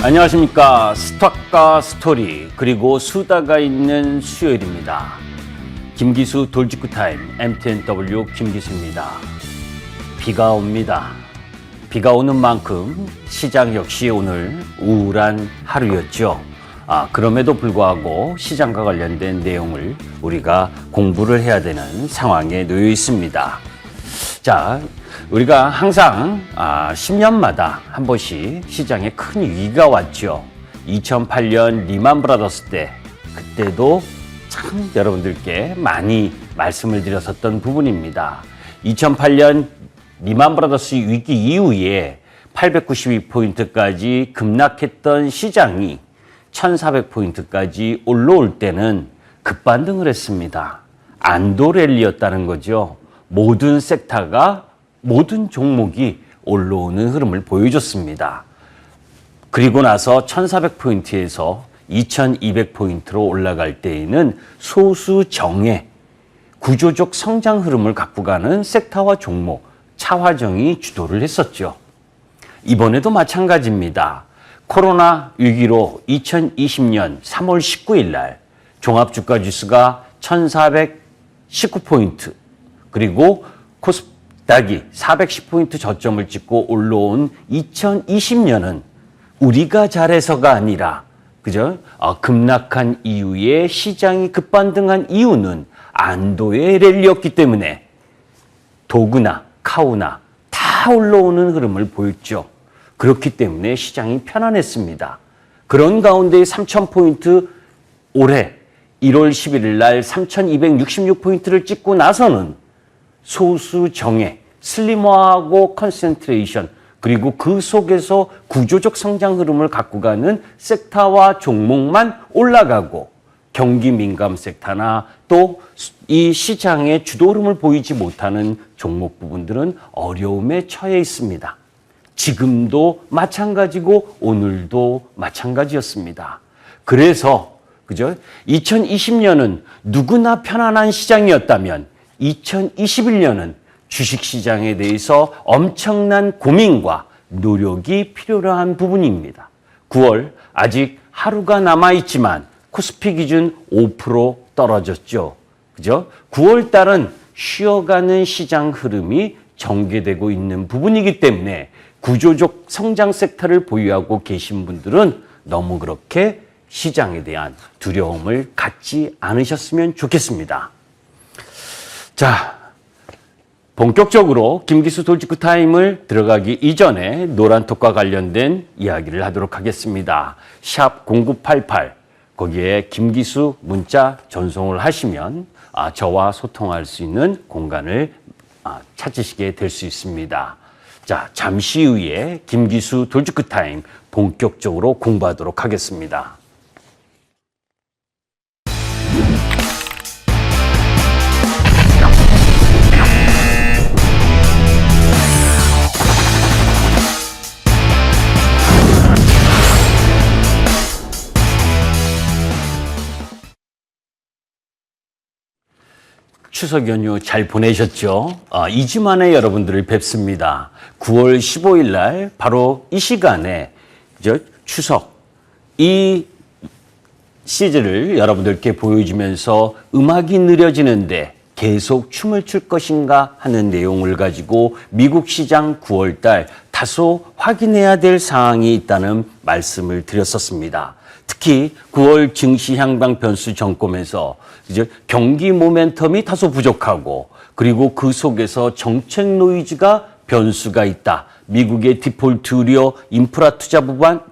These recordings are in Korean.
안녕하십니까. 스톡과 스토리 그리고 수다가 있는 수요일입니다. 김기수 돌직구 타임 MTNW 김기수입니다. 비가 옵니다. 비가 오는 만큼 시장 역시 오늘 우울한 하루였죠. 그럼에도 불구하고 시장과 관련된 내용을 우리가 공부를 해야 되는 상황에 놓여 있습니다. 자, 우리가 항상 10년마다 한 번씩 시장에 큰 위기가 왔죠. 2008년 리만 브라더스 때, 그때도 참 여러분들께 많이 말씀을 드렸었던 부분입니다. 2008년 리만 브라더스 위기 이후에 892포인트까지 급락했던 시장이 1400포인트까지 올라올 때는 급반등을 했습니다. 안도 랠리였다는 거죠. 모든 섹터가, 모든 종목이 올라오는 흐름을 보여줬습니다. 그리고 나서 1400포인트에서 2200포인트로 올라갈 때에는 소수 정예, 구조적 성장 흐름을 갖고 가는 섹터와 종목, 차화정이 주도를 했었죠. 이번에도 마찬가지입니다. 코로나 위기로 2020년 3월 19일 날 종합주가지수가 1419포인트, 그리고 코스닥이 410포인트 저점을 찍고 올라온 2020년은 우리가 잘해서가 아니라, 그죠? 급락한 이후에 시장이 급반등한 이유는 안도의 랠리였기 때문에 도그나 카우나 다 올라오는 흐름을 보였죠. 그렇기 때문에 시장이 편안했습니다. 그런 가운데 3000포인트 올해 1월 11일 날 3266포인트를 찍고 나서는 소수 정예, 슬림화하고 컨센트레이션, 그리고 그 속에서 구조적 성장 흐름을 갖고 가는 섹터와 종목만 올라가고 경기 민감 섹터나 또 이 시장의 주도 흐름을 보이지 못하는 종목 부분들은 어려움에 처해 있습니다. 지금도 마찬가지고 오늘도 마찬가지였습니다. 그래서 그죠? 2020년은 누구나 편안한 시장이었다면 2021년은 주식시장에 대해서 엄청난 고민과 노력이 필요로 한 부분입니다. 9월 아직 하루가 남아있지만 코스피 기준 5% 떨어졌죠. 그죠? 9월 달은 쉬어가는 시장 흐름이 전개되고 있는 부분이기 때문에 구조적 성장 섹터를 보유하고 계신 분들은 너무 그렇게 시장에 대한 두려움을 갖지 않으셨으면 좋겠습니다. 자, 본격적으로 김기수 돌직구 타임을 들어가기 이전에 노란톡과 관련된 이야기를 하도록 하겠습니다. 샵 0988 거기에 김기수 문자 전송을 하시면 저와 소통할 수 있는 공간을 찾으시게 될 수 있습니다. 자, 잠시 후에 김기수 돌직구 타임 본격적으로 공부하도록 하겠습니다. 추석 연휴 잘 보내셨죠? 2주 만에 여러분들을 뵙습니다. 9월 15일 날 바로 이 시간에 추석 이 시즌을 여러분들께 보여주면서 음악이 느려지는데 계속 춤을 출 것인가 하는 내용을 가지고 미국 시장 9월 달 다소 확인해야 될 사항이 있다는 말씀을 드렸었습니다. 특히 9월 증시 향방 변수 점검에서 이제 경기 모멘텀이 다소 부족하고, 그리고 그 속에서 정책 노이즈가 변수가 있다. 미국의 디폴트 우려, 인프라 투자 법안,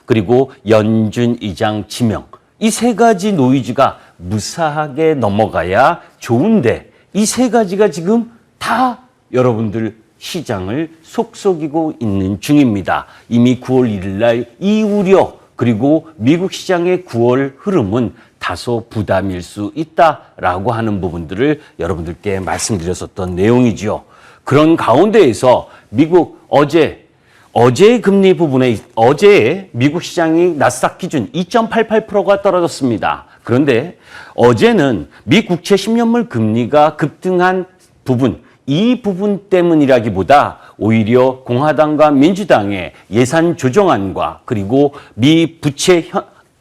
그리고 연준 의장 지명. 이 세 가지 노이즈가 무사하게 넘어가야 좋은데 이 세 가지가 지금 다 여러분들 시장을 속속이고 있는 중입니다. 이미 9월 1일 날 이 우려, 그리고 미국 시장의 9월 흐름은 다소 부담일 수 있다라고 하는 부분들을 여러분들께 말씀드렸었던 내용이죠. 그런 가운데에서 미국 어제의 금리 부분에 어제 미국 시장이 나스닥 기준 2.88%가 떨어졌습니다. 그런데 어제는 미 국채 10년물 금리가 급등한 부분, 이 부분 때문이라기보다 오히려 공화당과 민주당의 예산 조정안과 그리고 미 부채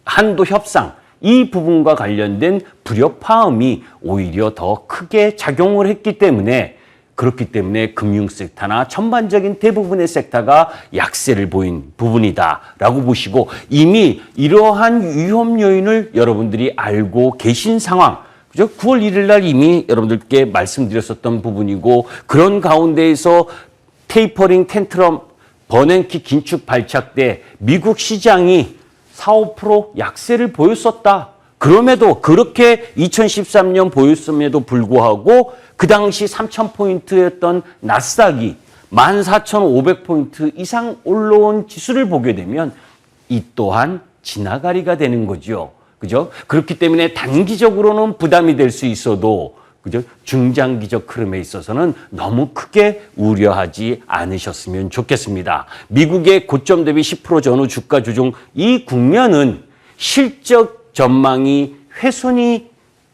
한도 협상 이 부분과 관련된 불협화음이 오히려 더 크게 작용을 했기 때문에 그렇기 때문에 금융 섹터나 전반적인 대부분의 섹터가 약세를 보인 부분이다라고 보시고 이미 이러한 위험 요인을 여러분들이 알고 계신 상황 9월 1일 날 이미 여러분들께 말씀드렸었던 부분이고 그런 가운데에서 테이퍼링 텐트럼 버냉키 긴축 발착 때 미국 시장이 4, 5% 약세를 보였었다. 그럼에도 그렇게 2013년 보였음에도 불구하고 그 당시 3,000포인트였던 나스닥이 14,500포인트 이상 올라온 지수를 보게 되면 이 또한 지나가리가 되는 거죠. 그죠? 그렇기 때문에 단기적으로는 부담이 될 수 있어도 그죠? 중장기적 흐름에 있어서는 너무 크게 우려하지 않으셨으면 좋겠습니다. 미국의 고점 대비 10% 전후 주가 조정 이 국면은 실적 전망이 훼손이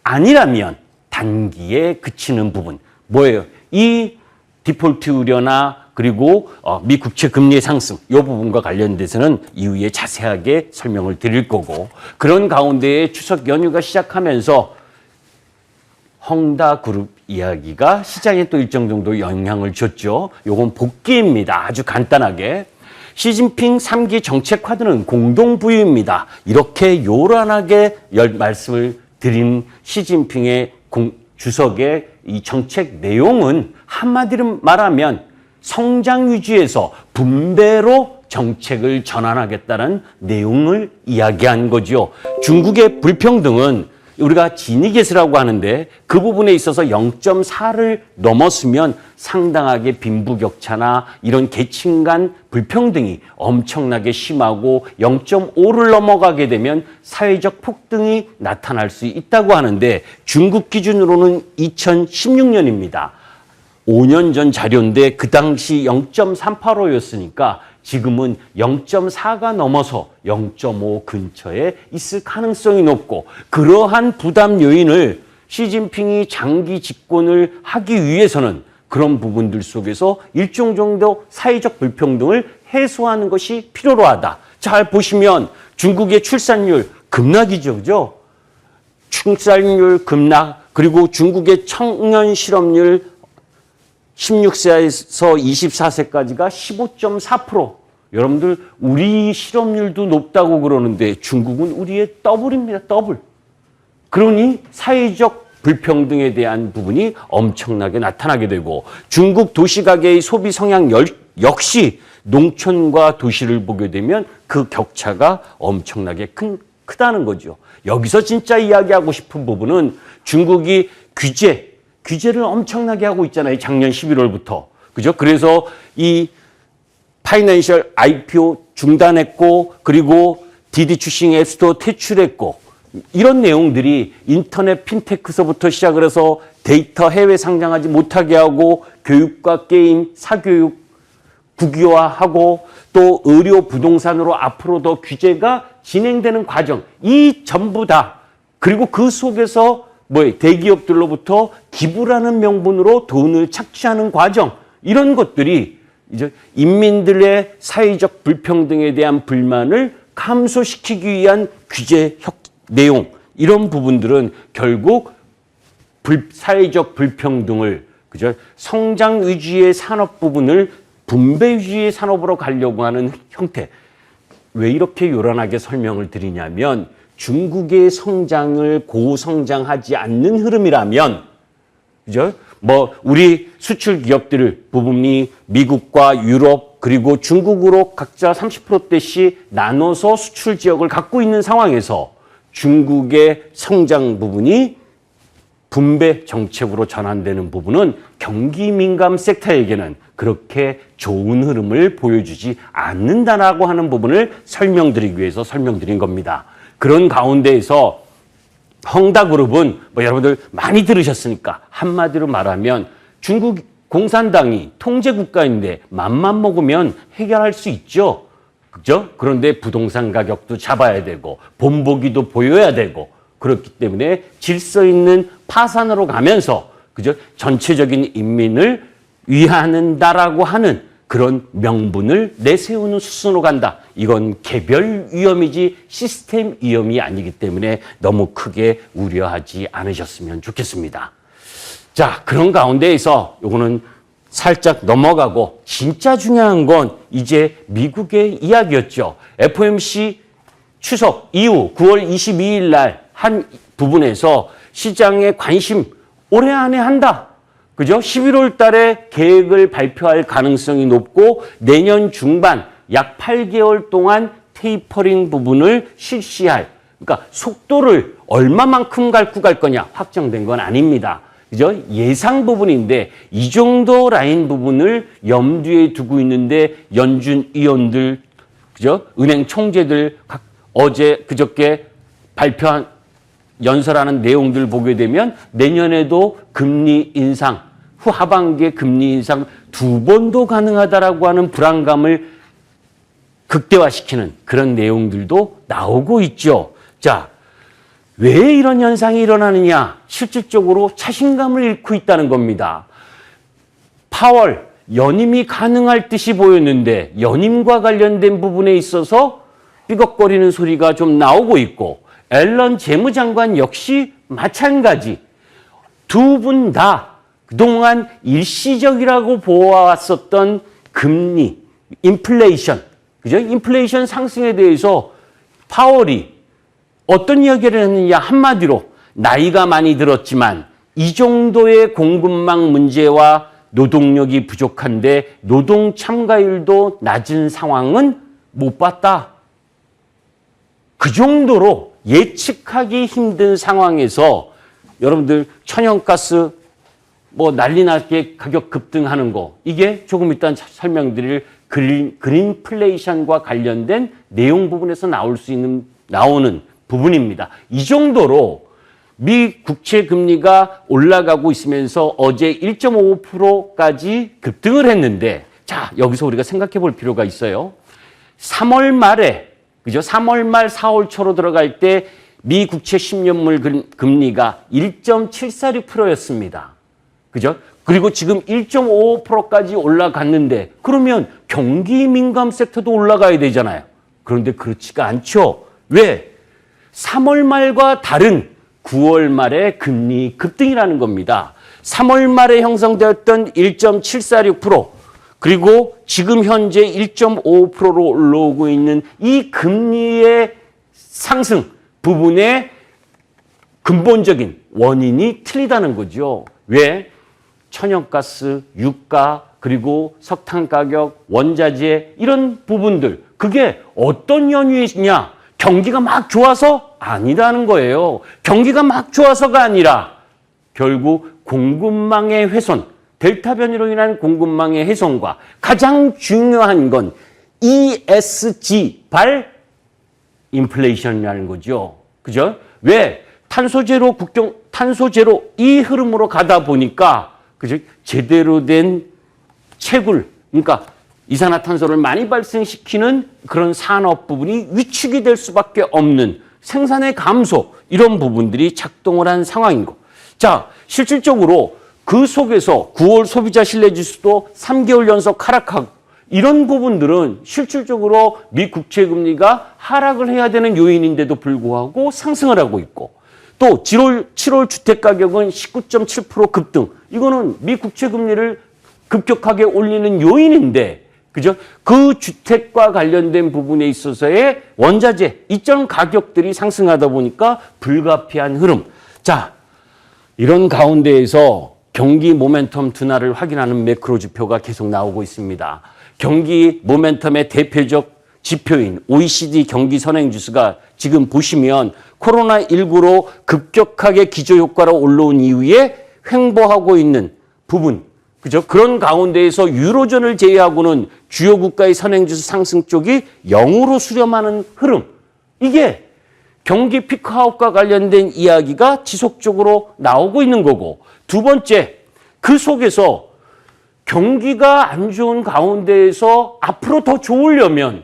아니라면 단기에 그치는 부분 뭐예요? 이 디폴트 우려나 그리고 미 국채 금리의 상승 이 부분과 관련돼서는 이후에 자세하게 설명을 드릴 거고 그런 가운데에 추석 연휴가 시작하면서 헝다그룹 이야기가 시장에 또 일정 정도 영향을 줬죠. 요건 복귀입니다. 아주 간단하게. 시진핑 3기 정책 카드는 공동부유입니다. 이렇게 요란하게 말씀을 드린 시진핑의 주석의 이 정책 내용은 한마디로 말하면 성장 위주에서 분배로 정책을 전환하겠다는 내용을 이야기한 거죠. 중국의 불평등은 우리가 지니게스라고 하는데 그 부분에 있어서 0.4를 넘었으면 상당하게 빈부격차나 이런 계층 간 불평등이 엄청나게 심하고 0.5를 넘어가게 되면 사회적 폭등이 나타날 수 있다고 하는데 중국 기준으로는 2016년입니다. 5년 전 자료인데 그 당시 0.385였으니까 지금은 0.4가 넘어서 0.5 근처에 있을 가능성이 높고 그러한 부담 요인을 시진핑이 장기 집권을 하기 위해서는 그런 부분들 속에서 일정 정도 사회적 불평등을 해소하는 것이 필요로 하다. 잘 보시면 중국의 출산율 급락이죠. 그죠? 출산율 급락 그리고 중국의 청년 실업률 16세에서 24세까지가 15.4%. 여러분들 우리 실업률도 높다고 그러는데 중국은 우리의 더블입니다. 더블. 그러니 사회적 불평등에 대한 부분이 엄청나게 나타나게 되고 중국 도시가계의 소비 성향 역시 농촌과 도시를 보게 되면 그 격차가 엄청나게 크다는 거죠. 여기서 진짜 이야기하고 싶은 부분은 중국이 규제를 엄청나게 하고 있잖아요. 작년 11월부터. 그죠? 그래서 이 파이낸셜 IPO 중단했고 그리고 디디 출신 앱스토어 퇴출했고 이런 내용들이 인터넷 핀테크서부터 시작을 해서 데이터 해외 상장하지 못하게 하고 교육과 게임, 사교육 국유화하고 또 의료 부동산으로 앞으로 더 규제가 진행되는 과정 이 전부 다 그리고 그 속에서 대기업들로부터 기부라는 명분으로 돈을 착취하는 과정 이런 것들이 이제 인민들의 사회적 불평등에 대한 불만을 감소시키기 위한 규제 내용 이런 부분들은 결국 사회적 불평등을 그죠? 성장 위주의 산업 부분을 분배 위주의 산업으로 가려고 하는 형태. 왜 이렇게 요란하게 설명을 드리냐면 중국의 성장을 고성장하지 않는 흐름이라면 그죠? 우리 수출 기업들 부분이 미국과 유럽 그리고 중국으로 각자 30%대씩 나눠서 수출 지역을 갖고 있는 상황에서 중국의 성장 부분이 분배 정책으로 전환되는 부분은 경기 민감 섹터에게는 그렇게 좋은 흐름을 보여주지 않는다라고 하는 부분을 설명드리기 위해서 설명드린 겁니다. 그런 가운데에서 헝다그룹은 여러분들 많이 들으셨으니까 한마디로 말하면 중국 공산당이 통제국가인데 맘만 먹으면 해결할 수 있죠. 그죠? 그런데 부동산 가격도 잡아야 되고 본보기도 보여야 되고 그렇기 때문에 질서 있는 파산으로 가면서 그죠? 전체적인 인민을 위한다라고 하는 그런 명분을 내세우는 수순으로 간다. 이건 개별 위험이지 시스템 위험이 아니기 때문에 너무 크게 우려하지 않으셨으면 좋겠습니다. 자, 그런 가운데에서 요거는 살짝 넘어가고 진짜 중요한 건 이제 미국의 이야기였죠. FOMC 추석 이후 9월 22일 날 한 부분에서 시장의 관심 올해 안에 한다. 그죠? 11월 달에 계획을 발표할 가능성이 높고 내년 중반 약 8개월 동안 테이퍼링 부분을 실시할, 그러니까 속도를 얼마만큼 갈고 갈 거냐 확정된 건 아닙니다. 그죠? 예상 부분인데 이 정도 라인 부분을 염두에 두고 있는데 연준 위원들, 그죠? 은행 총재들 어제 그저께 발표한 연설하는 내용들 보게 되면 내년에도 금리 인상, 후 하반기에 금리 인상 2번도 가능하다라고 하는 불안감을 극대화시키는 그런 내용들도 나오고 있죠. 자, 왜 이런 현상이 일어나느냐? 실질적으로 자신감을 잃고 있다는 겁니다. 파월, 연임이 가능할 듯이 보였는데 연임과 관련된 부분에 있어서 삐걱거리는 소리가 좀 나오고 있고 앨런 재무장관 역시 마찬가지. 두 분 다 그동안 일시적이라고 보아왔었던 금리, 인플레이션, 그죠? 인플레이션 상승에 대해서 파월이 어떤 이야기를 했느냐? 한마디로 나이가 많이 들었지만 이 정도의 공급망 문제와 노동력이 부족한데 노동 참가율도 낮은 상황은 못 봤다. 그 정도로 예측하기 힘든 상황에서 여러분들 천연가스 뭐 난리 나게 가격 급등하는 거 이게 조금 이따 설명드릴 그린플레이션과 관련된 내용 부분에서 나오는 부분입니다. 이 정도로 미 국채 금리가 올라가고 있으면서 어제 1.5%까지 급등을 했는데 자, 여기서 우리가 생각해 볼 필요가 있어요. 3월 말에 그죠? 3월 말 4월 초로 들어갈 때 미 국채 10년물 금리가 1.746%였습니다. 그죠? 그리고 지금 1.55%까지 올라갔는데 그러면 경기 민감 섹터도 올라가야 되잖아요. 그런데 그렇지가 않죠. 왜? 3월 말과 다른 9월 말의 금리 급등이라는 겁니다. 3월 말에 형성되었던 1.746% 그리고 지금 현재 1.5%로 올라오고 있는 이 금리의 상승 부분의 근본적인 원인이 틀리다는 거죠. 왜? 천연가스, 유가, 그리고 석탄 가격, 원자재 이런 부분들 그게 어떤 연유이냐? 경기가 막 좋아서 아니라는 거예요. 경기가 막 좋아서가 아니라 결국 공급망의 훼손, 델타 변이로 인한 공급망의 훼손과 가장 중요한 건 ESG 발 인플레이션이라는 거죠. 그죠? 왜? 탄소제로 이 흐름으로 가다 보니까 그죠? 제대로 된 채굴, 그러니까 이산화탄소를 많이 발생시키는 그런 산업 부분이 위축이 될 수밖에 없는 생산의 감소 이런 부분들이 작동을 한 상황인 거. 자, 실질적으로 그 속에서 9월 소비자 신뢰지수도 3개월 연속 하락하고 이런 부분들은 실질적으로 미 국채 금리가 하락을 해야 되는 요인인데도 불구하고 상승을 하고 있고 또 7월 주택 가격은 19.7% 급등. 이거는 미 국채 금리를 급격하게 올리는 요인인데 그죠? 그 주택과 관련된 부분에 있어서의 원자재, 이점 가격들이 상승하다 보니까 불가피한 흐름. 자, 이런 가운데에서 경기 모멘텀 둔화를 확인하는 매크로 지표가 계속 나오고 있습니다. 경기 모멘텀의 대표적 지표인 OECD 경기 선행지수가 지금 보시면 코로나19로 급격하게 기저효과로 올라온 이후에 횡보하고 있는 부분. 그죠? 그런 가운데에서 유로존을 제외하고는 주요 국가의 선행지수 상승 쪽이 0으로 수렴하는 흐름. 이게 경기 피크아웃과 관련된 이야기가 지속적으로 나오고 있는 거고 두 번째, 그 속에서 경기가 안 좋은 가운데에서 앞으로 더 좋으려면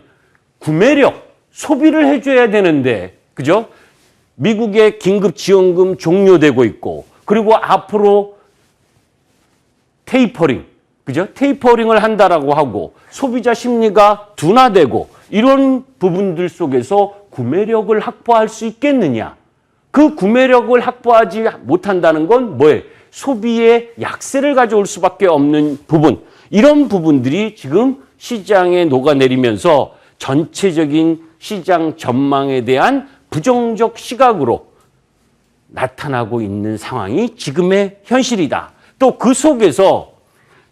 구매력, 소비를 해줘야 되는데 그죠? 미국의 긴급 지원금 종료되고 있고 그리고 앞으로 테이퍼링, 그죠? 테이퍼링을 한다라고 하고 소비자 심리가 둔화되고 이런 부분들 속에서 구매력을 확보할 수 있겠느냐? 그 구매력을 확보하지 못한다는 건 뭐예요? 소비의 약세를 가져올 수밖에 없는 부분. 이런 부분들이 지금 시장에 녹아내리면서 전체적인 시장 전망에 대한 부정적 시각으로 나타나고 있는 상황이 지금의 현실이다. 또 그 속에서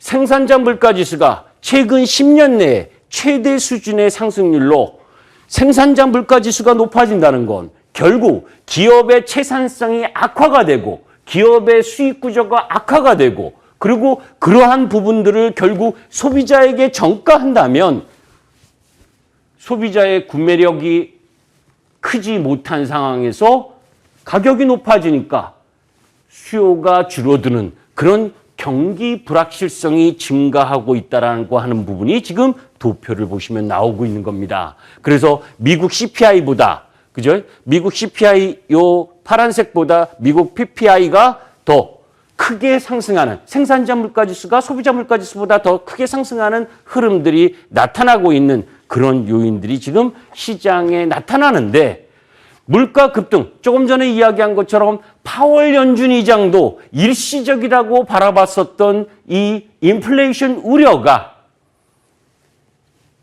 생산자 물가지수가 최근 10년 내에 최대 수준의 상승률로 생산자 물가지수가 높아진다는 건 결국 기업의 채산성이 악화가 되고 기업의 수익 구조가 악화가 되고 그리고 그러한 부분들을 결국 소비자에게 전가한다면 소비자의 구매력이 크지 못한 상황에서 가격이 높아지니까 수요가 줄어드는 그런 경기 불확실성이 증가하고 있다라고 하는 부분이 지금 도표를 보시면 나오고 있는 겁니다. 그래서 미국 CPI보다 그죠? 미국 CPI 요 파란색보다 미국 PPI가 더 크게 상승하는 생산자 물가지수가 소비자 물가지수보다 더 크게 상승하는 흐름들이 나타나고 있는 그런 요인들이 지금 시장에 나타나는데 물가 급등, 조금 전에 이야기한 것처럼 파월 연준 의장도 일시적이라고 바라봤었던 이 인플레이션 우려가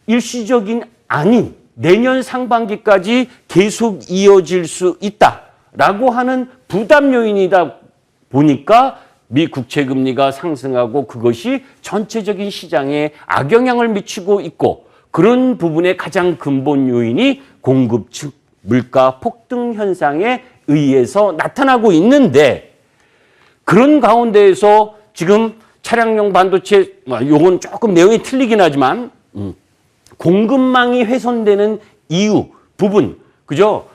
일시적인 아닌 내년 상반기까지 계속 이어질 수 있다라고 하는 부담 요인이다 보니까 미 국채 금리가 상승하고 그것이 전체적인 시장에 악영향을 미치고 있고 그런 부분의 가장 근본 요인이 공급 측 물가 폭등 현상에 의해서 나타나고 있는데 그런 가운데에서 지금 차량용 반도체 요건 조금 내용이 틀리긴 하지만 공급망이 훼손되는 이유 부분 그죠?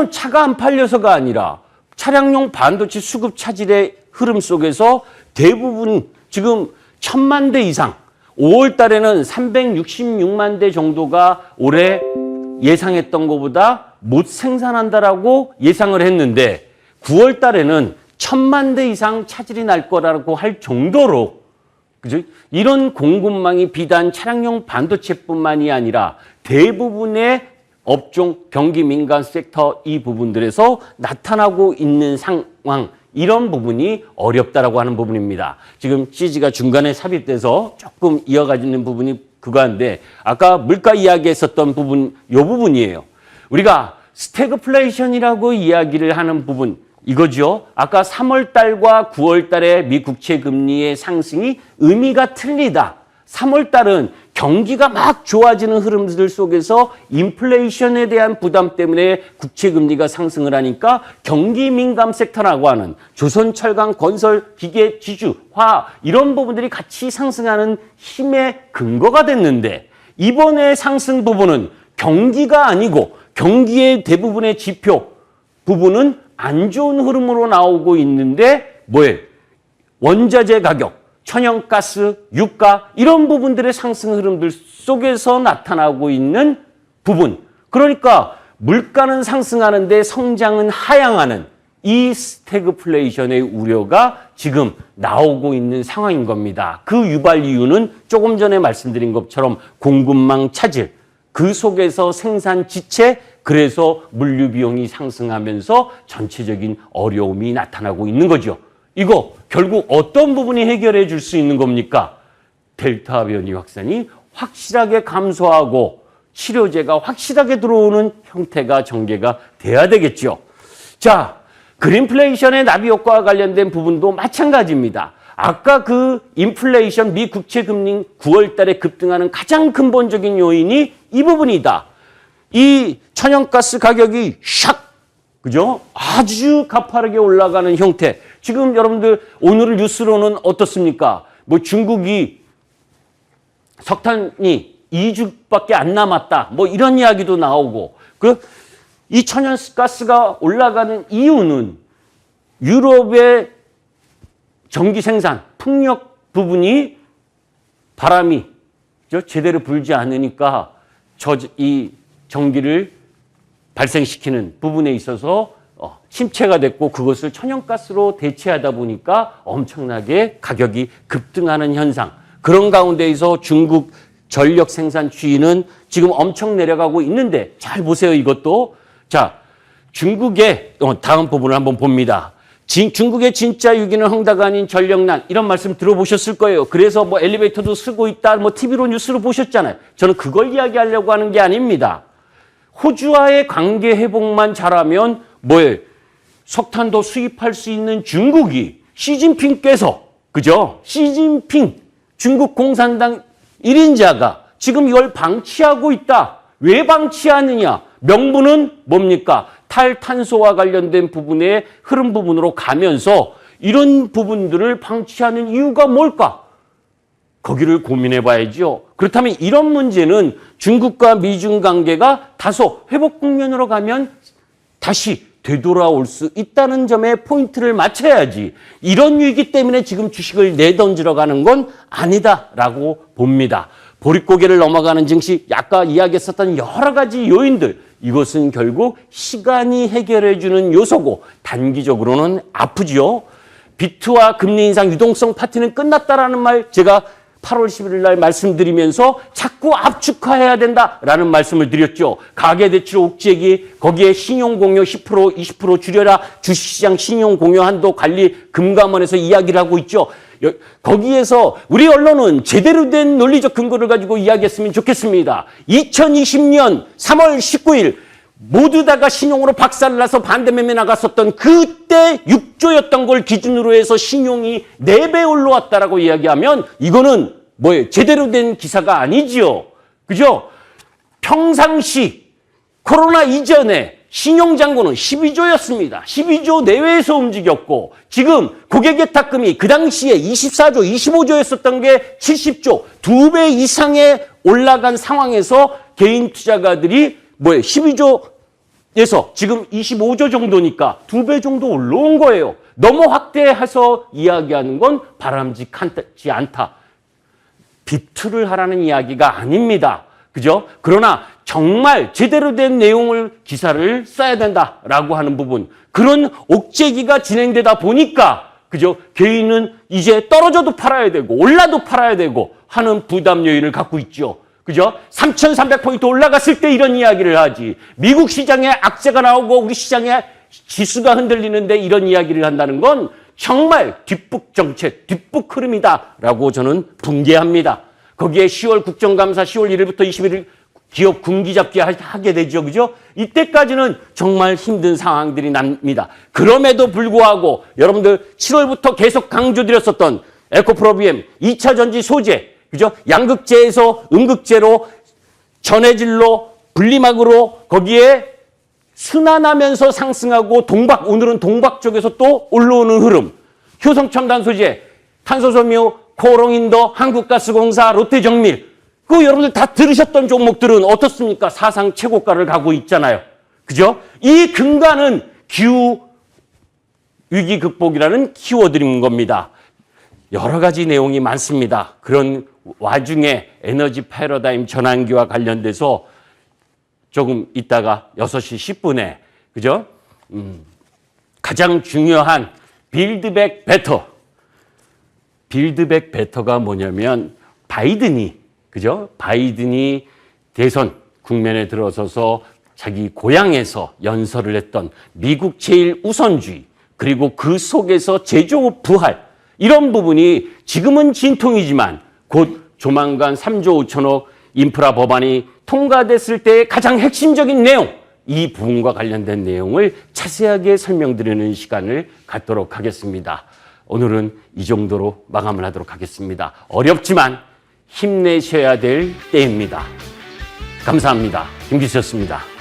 차가 안 팔려서가 아니라 차량용 반도체 수급 차질의 흐름 속에서 대부분 지금 1,000만 대 이상 5월 달에는 366만 대 정도가 올해 예상했던 것보다 못 생산한다라고 예상을 했는데 9월 달에는 1,000만 대 이상 차질이 날 거라고 할 정도로 그죠? 이런 공급망이 비단 차량용 반도체뿐만이 아니라 대부분의 업종, 경기 민간 섹터 이 부분들에서 나타나고 있는 상황 이런 부분이 어렵다라고 하는 부분입니다. 지금 CG가 중간에 삽입돼서 조금 이어가지는 부분이 그거인데 아까 물가 이야기했었던 부분 이 부분이에요. 우리가 스태그플레이션이라고 이야기를 하는 부분 이거죠. 아까 3월 달과 9월 달의 미 국채 금리의 상승이 의미가 틀리다. 3월 달은 경기가 막 좋아지는 흐름들 속에서 인플레이션에 대한 부담 때문에 국채 금리가 상승을 하니까 경기 민감 섹터라고 하는 조선, 철강, 건설, 기계, 지주, 화학 이런 부분들이 같이 상승하는 힘의 근거가 됐는데 이번에 상승 부분은 경기가 아니고 경기의 대부분의 지표 부분은 안 좋은 흐름으로 나오고 있는데 뭐예요? 원자재 가격, 천연가스, 유가 이런 부분들의 상승 흐름들 속에서 나타나고 있는 부분. 그러니까 물가는 상승하는데 성장은 하향하는 이 스태그플레이션의 우려가 지금 나오고 있는 상황인 겁니다. 그 유발 이유는 조금 전에 말씀드린 것처럼 공급망 차질, 그 속에서 생산 지체, 그래서 물류 비용이 상승하면서 전체적인 어려움이 나타나고 있는 거죠. 이거 결국 어떤 부분이 해결해 줄 수 있는 겁니까? 델타 변이 확산이 확실하게 감소하고 치료제가 확실하게 들어오는 형태가 전개가 돼야 되겠죠. 자, 그린플레이션의 나비 효과와 관련된 부분도 마찬가지입니다. 아까 그 인플레이션 미 국채 금리 9월 달에 급등하는 가장 근본적인 요인이 이 부분이다. 이 천연가스 가격이 샥 그죠? 아주 가파르게 올라가는 형태. 지금 여러분들 오늘 뉴스로는 어떻습니까? 뭐 중국이 석탄이 2주밖에 안 남았다. 뭐 이런 이야기도 나오고. 이 천연가스가 올라가는 이유는 유럽의 전기 생산, 풍력 부분이 바람이 제대로 불지 않으니까 이 전기를 발생시키는 부분에 있어서 침체가 됐고 그것을 천연가스로 대체하다 보니까 엄청나게 가격이 급등하는 현상. 그런 가운데에서 중국 전력 생산 추이는 지금 엄청 내려가고 있는데 잘 보세요. 이것도. 자, 중국의 다음 부분을 한번 봅니다. 중국의 진짜 위기는 헝다가 아닌 전력난 이런 말씀 들어보셨을 거예요. 그래서 뭐 엘리베이터도 쓰고 있다. 뭐 TV로 뉴스로 보셨잖아요. 저는 그걸 이야기하려고 하는 게 아닙니다. 호주와의 관계 회복만 잘하면 뭐예요? 석탄도 수입할 수 있는 중국이 시진핑께서 그죠? 시진핑 중국 공산당 1인자가 지금 이걸 방치하고 있다. 왜 방치하느냐? 명분은 뭡니까? 탈탄소와 관련된 부분의 흐름 부분으로 가면서 이런 부분들을 방치하는 이유가 뭘까? 거기를 고민해 봐야죠. 그렇다면 이런 문제는 중국과 미중 관계가 다소 회복 국면으로 가면 다시 되돌아올 수 있다는 점에 포인트를 맞춰야지 이런 위기 때문에 지금 주식을 내던지러 가는 건 아니다라고 봅니다. 보릿고개를 넘어가는 증시, 아까 이야기했었던 여러 가지 요인들, 이것은 결국 시간이 해결해 주는 요소고 단기적으로는 아프지요. 비트와 금리 인상 유동성 파티는 끝났다라는 말 제가 8월 11일 날 말씀드리면서 자꾸 압축화해야 된다라는 말씀을 드렸죠. 가계대출 옥죄기, 거기에 신용공여 10%, 20% 줄여라, 주식시장 신용공여 한도 관리 금감원에서 이야기를 하고 있죠. 거기에서 우리 언론은 제대로 된 논리적 근거를 가지고 이야기했으면 좋겠습니다. 2020년 3월 19일 모두 다가 신용으로 박살나서 반대매매 나갔었던 그때 6조였던 걸 기준으로 해서 신용이 4배 올라왔다라고 이야기하면 이거는 뭐예요? 제대로 된 기사가 아니지요. 그죠? 평상시 코로나 이전에 신용잔고는 12조였습니다. 12조 내외에서 움직였고 지금 고객예탁금이 그 당시에 24조, 25조였었던 게 70조, 2배 이상에 올라간 상황에서 개인 투자가들이 뭐예요? 12조에서 지금 25조 정도니까 2배 정도 올라온 거예요. 너무 확대해서 이야기하는 건 바람직하지 않다. 비투를 하라는 이야기가 아닙니다. 그죠? 그러나 정말 제대로 된 내용을 기사를 써야 된다라고 하는 부분. 그런 옥죄기가 진행되다 보니까 그죠? 개인은 이제 떨어져도 팔아야 되고 올라도 팔아야 되고 하는 부담 요인을 갖고 있죠. 그죠? 3,300포인트 올라갔을 때 이런 이야기를 하지. 미국 시장에 악재가 나오고 우리 시장에 지수가 흔들리는데 이런 이야기를 한다는 건 정말 뒷북 정책, 뒷북 흐름이다라고 저는 붕괴합니다. 거기에 10월 국정감사 10월 1일부터 21일 기업 군기잡기 하게 되죠. 그죠? 이때까지는 정말 힘든 상황들이 납니다. 그럼에도 불구하고 여러분들 7월부터 계속 강조드렸었던 에코프로비엠 2차 전지 소재, 그죠? 양극재에서 음극재로 전해질로 분리막으로 거기에 순환하면서 상승하고 동박, 오늘은 동박 쪽에서 또 올라오는 흐름. 효성첨단 소재, 탄소섬유, 코롱인더, 한국가스공사, 롯데정밀. 그 여러분들 다 들으셨던 종목들은 어떻습니까? 사상 최고가를 가고 있잖아요. 그죠? 이 근간은 기후 위기 극복이라는 키워드인 겁니다. 여러 가지 내용이 많습니다. 그런 와중에 에너지 패러다임 전환기와 관련돼서 조금 있다가 6시 10분에 그죠? 가장 중요한 빌드백 베터. 빌드백 베터가 뭐냐면 바이든이 그죠? 바이든이 대선 국면에 들어서서 자기 고향에서 연설을 했던 미국 제일 우선주의 그리고 그 속에서 제조 부활 이런 부분이 지금은 진통이지만 곧 조만간 3조 5천억 인프라 법안이 통과됐을 때 가장 핵심적인 내용 이 부분과 관련된 내용을 자세하게 설명드리는 시간을 갖도록 하겠습니다. 오늘은 이 정도로 마감을 하도록 하겠습니다. 어렵지만 힘내셔야 될 때입니다. 감사합니다. 김기수였습니다.